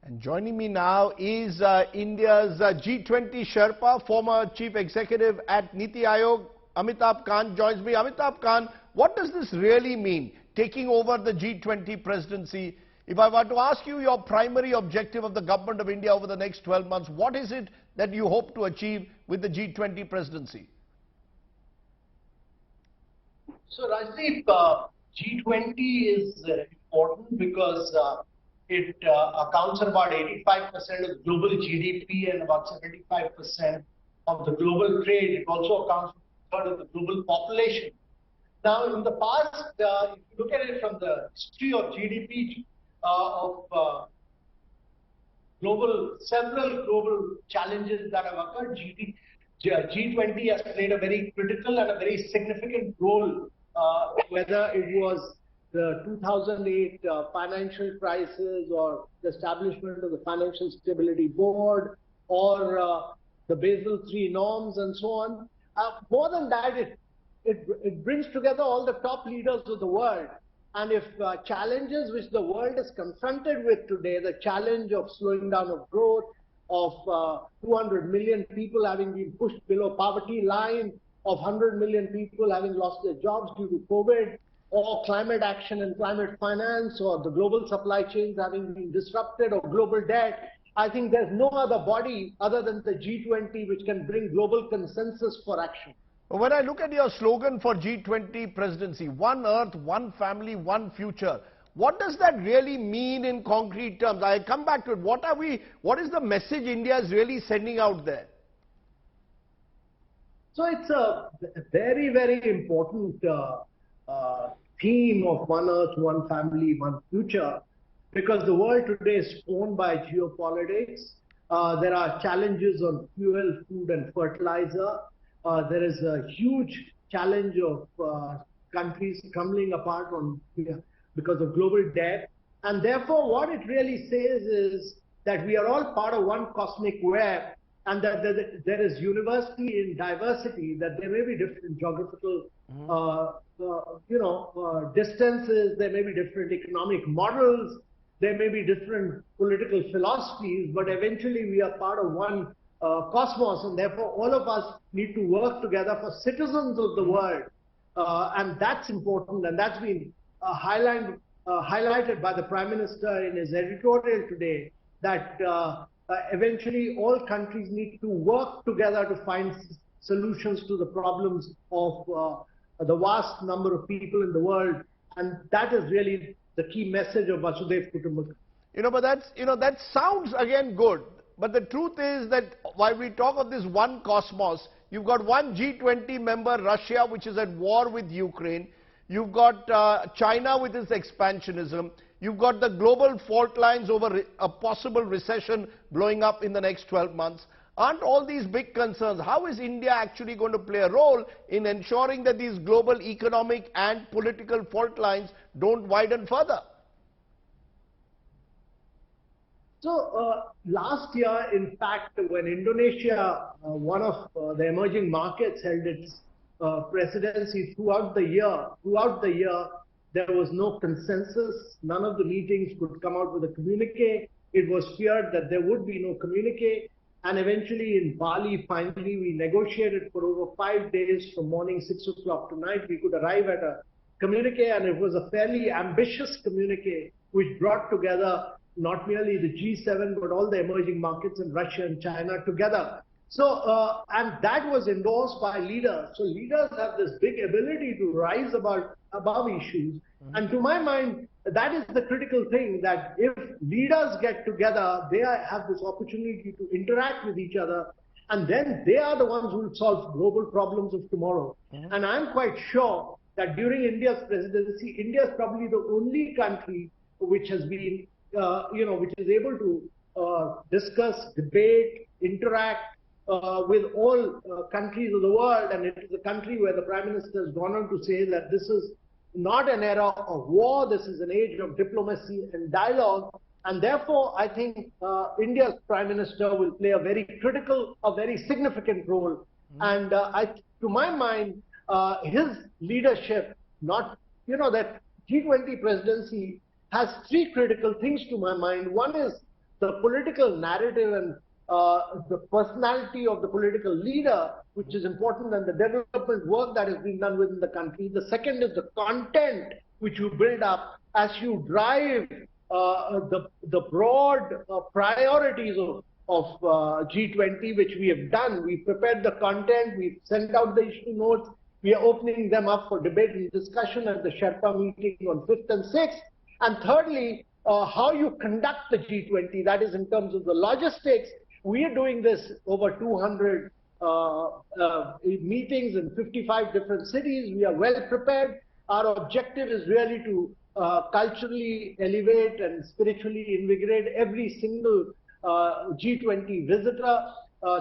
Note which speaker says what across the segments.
Speaker 1: And joining me now is India's G20 Sherpa, former Chief Executive at Niti Aayog. Amitabh Kant joins me. Amitabh Kant, what does this really mean, taking over the G20 presidency? If I were to ask you your primary objective of the government of India over the next 12 months, what is it that you hope to achieve with the G20 presidency?
Speaker 2: So Rajdeep, G20 is important because it accounts for about 85% of global GDP and about 75% of the global trade. It also accounts for a third of the global population. Now, in the past, if you look at it from the history of GDP of several global challenges that have occurred, G20 has played a very critical and a very significant role, whether it was the 2008 financial crisis or the establishment of the Financial Stability Board or the Basel III norms and so on. More than that, it brings together all the top leaders of the world. And if challenges which the world is confronted with today, the challenge of slowing down of growth, of 200 million people having been pushed below poverty line, of 100 million people having lost their jobs due to COVID, or climate action and climate finance, or the global supply chains having been disrupted, or global debt, I think there's no other body other than the G20 which can bring global consensus for action.
Speaker 1: When I look at your slogan for G20 presidency, one earth, one family, one future, what does that really mean in concrete terms? I come back to it. What is the message India is really sending out there?
Speaker 2: So it's a very, very important theme of one earth, one family, one future, because the world today is owned by geopolitics. There are challenges on fuel, food and fertilizer. There is a huge challenge of countries crumbling apart because of global debt. And therefore, what it really says is that we are all part of one cosmic web, and that there is university in diversity, that there may be different geographical distances, there may be different economic models, there may be different political philosophies, but eventually we are part of one cosmos, and therefore all of us need to work together for citizens of the world, and that's important, and that's been highlighted by the Prime Minister in his editorial today, that eventually all countries need to work together to find solutions to the problems of the vast number of people in the world, and that is really the key message of Vasudhaiva Kutumbakam.
Speaker 1: But that sounds again good. But the truth is that while we talk of this one cosmos, you've got one G20 member, Russia, which is at war with Ukraine. You've got China with its expansionism. You've got the global fault lines over a possible recession blowing up in the next 12 months. Aren't all these big concerns? How is India actually going to play a role in ensuring that these global economic and political fault lines don't widen further?
Speaker 2: So last year, in fact, when Indonesia, one of the emerging markets, held its presidency throughout the year, there was no consensus. None of the meetings could come out with a communique. It was feared that there would be no communique. And eventually in Bali, finally, we negotiated for over 5 days from morning 6 o'clock to night. We could arrive at a communique, and it was a fairly ambitious communique which brought together not merely the G7, but all the emerging markets in Russia and China together. So, and that was endorsed by leaders. So leaders have this big ability to rise above issues. And to my mind, that is the critical thing, that if leaders get together, they have this opportunity to interact with each other, and then they are the ones who will solve global problems of tomorrow. And I'm quite sure that during India's presidency, India is probably the only country which has been, which is able to discuss, debate, interact with all countries of the world. And it is a country where the Prime Minister has gone on to say that this is not an era of war, this is an age of diplomacy and dialogue. And therefore, I think India's Prime Minister will play a very critical, a very significant role. And to my mind, his leadership, that G20 presidency has three critical things to my mind. One is the political narrative and the personality of the political leader, which is important, and the development work that is being done within the country. The second is the content which you build up as you drive the broad priorities of G20, which we have done. We've prepared the content, we've sent out the issue notes, we are opening them up for debate and discussion at the Shepra meeting on 5th and 6th. And thirdly, how you conduct the G20, that is in terms of the logistics. We are doing this over 200 meetings in 55 different cities. We are well prepared. Our objective is really to culturally elevate and spiritually invigorate every single G20 visitor.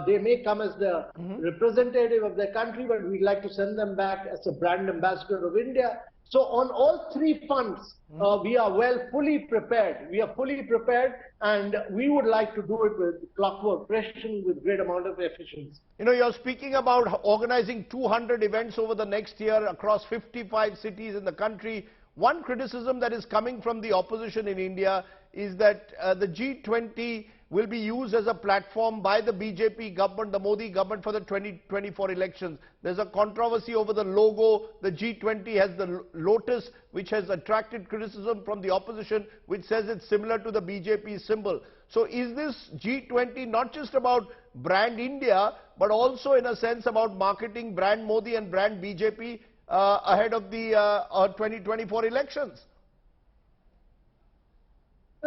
Speaker 2: They may come as the representative of their country, but we'd like to send them back as a brand ambassador of India. So on all three fronts, we are fully prepared. We are fully prepared, and we would like to do it with clockwork precision, with great amount of efficiency.
Speaker 1: You know, you're speaking about organizing 200 events over the next year across 55 cities in the country. One criticism that is coming from the opposition in India is that the G20 will be used as a platform by the BJP government, the Modi government, for the 2024 elections. There's a controversy over the logo. The G20 has the lotus, which has attracted criticism from the opposition, which says it's similar to the BJP symbol. So is this G20 not just about brand India, but also in a sense about marketing brand Modi and brand BJP ahead of the 2024 elections?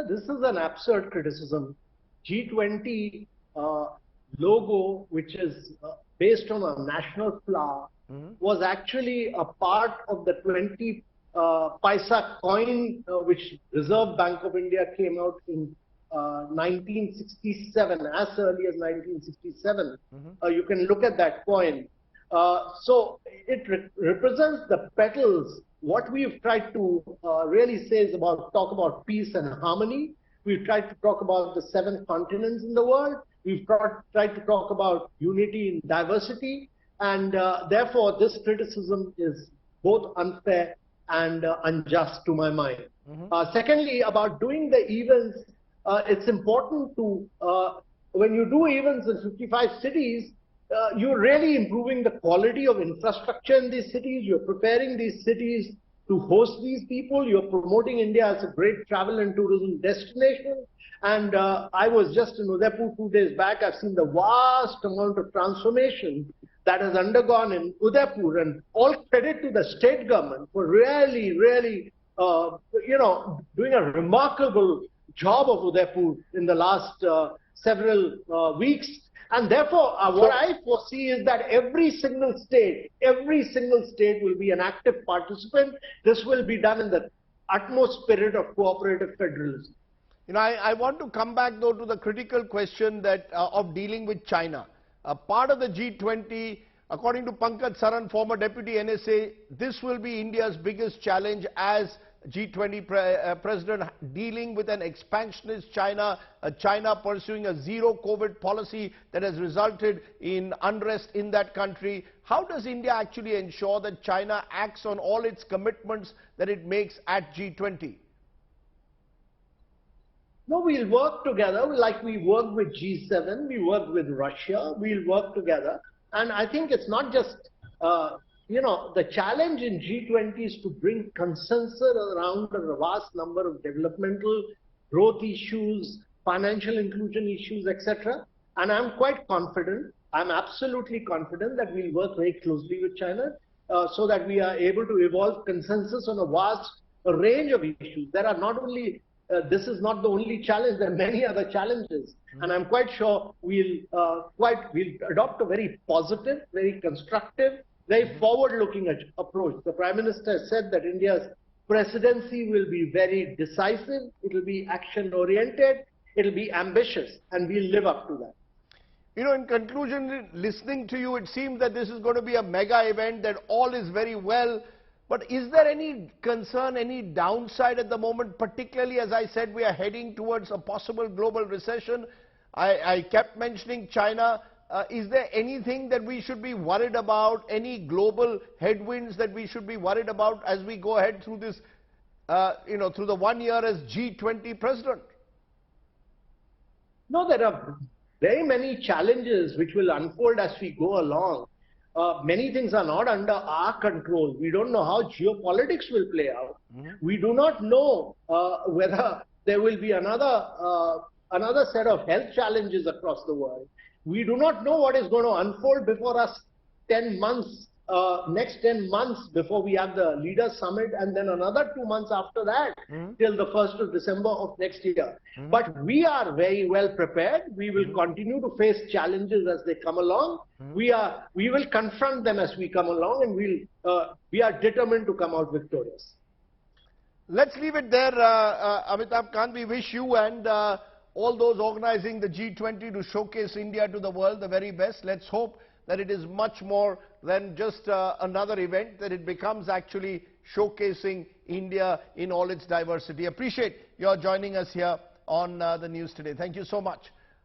Speaker 2: This is an absurd criticism. G20 logo, which is based on a national flower, was actually a part of the 20 paisa coin, which Reserve Bank of India came out in 1967, as early as 1967. You can look at that coin. So it represents the petals. What we've tried to really say is talk about peace and harmony. We've tried to talk about the 7 continents in the world. We've tried to talk about unity in diversity. And therefore, this criticism is both unfair and unjust to my mind. Secondly, about doing the events, it's important to, when you do events in 55 cities, you're really improving the quality of infrastructure in these cities. You're preparing these cities to host these people. You're promoting India as a great travel and tourism destination. And I was just in Udaipur 2 days back. I've seen the vast amount of transformation that has undergone in Udaipur, and all credit to the state government for really, doing a remarkable job of Udaipur in the last several weeks. And therefore, what I foresee is that every single state will be an active participant. This will be done in the utmost spirit of cooperative federalism.
Speaker 1: You know, I want to come back though to the critical question that of dealing with China. Part of the G20, according to Pankaj Saran, former deputy NSA, this will be India's biggest challenge as G20 president, dealing with an expansionist China, China pursuing a zero COVID policy that has resulted in unrest in that country. How does India actually ensure that China acts on all its commitments that it makes at G20?
Speaker 2: No, we'll work together like we work with G7, we work with Russia, we'll work together. And I think it's not just the challenge in G20 is to bring consensus around a vast number of developmental growth issues, financial inclusion issues, etc. And I'm quite confident, I'm absolutely confident that we'll work very closely with China so that we are able to evolve consensus on a vast range of issues. There are not only, this is not the only challenge, there are many other challenges. And I'm quite sure we'll adopt a very positive, very constructive, very forward-looking approach. The Prime Minister has said that India's presidency will be very decisive, it will be action-oriented, it will be ambitious, and we'll live up to that.
Speaker 1: You know, in conclusion, listening to you, it seems that this is going to be a mega event, that all is very well. But is there any concern, any downside at the moment, particularly, as I said, we are heading towards a possible global recession? I kept mentioning China. Is there anything that we should be worried about, any global headwinds that we should be worried about as we go ahead through this, through the 1 year as G20 president?
Speaker 2: No, there are very many challenges which will unfold as we go along. Many things are not under our control. We don't know how geopolitics will play out. We do not know whether there will be another set of health challenges across the world. We do not know what is going to unfold before us 10 months, next 10 months before we have the Leaders Summit, and then another 2 months after that till the 1st of December of next year. But we are very well prepared. We will continue to face challenges as they come along. We will confront them as we come along, and we are determined to come out victorious.
Speaker 1: Let's leave it there, Amitabh Kant. We wish you and all those organizing the G20 to showcase India to the world the very best. Let's hope that it is much more than just another event, that it becomes actually showcasing India in all its diversity. Appreciate your joining us here on the news today. Thank you so much.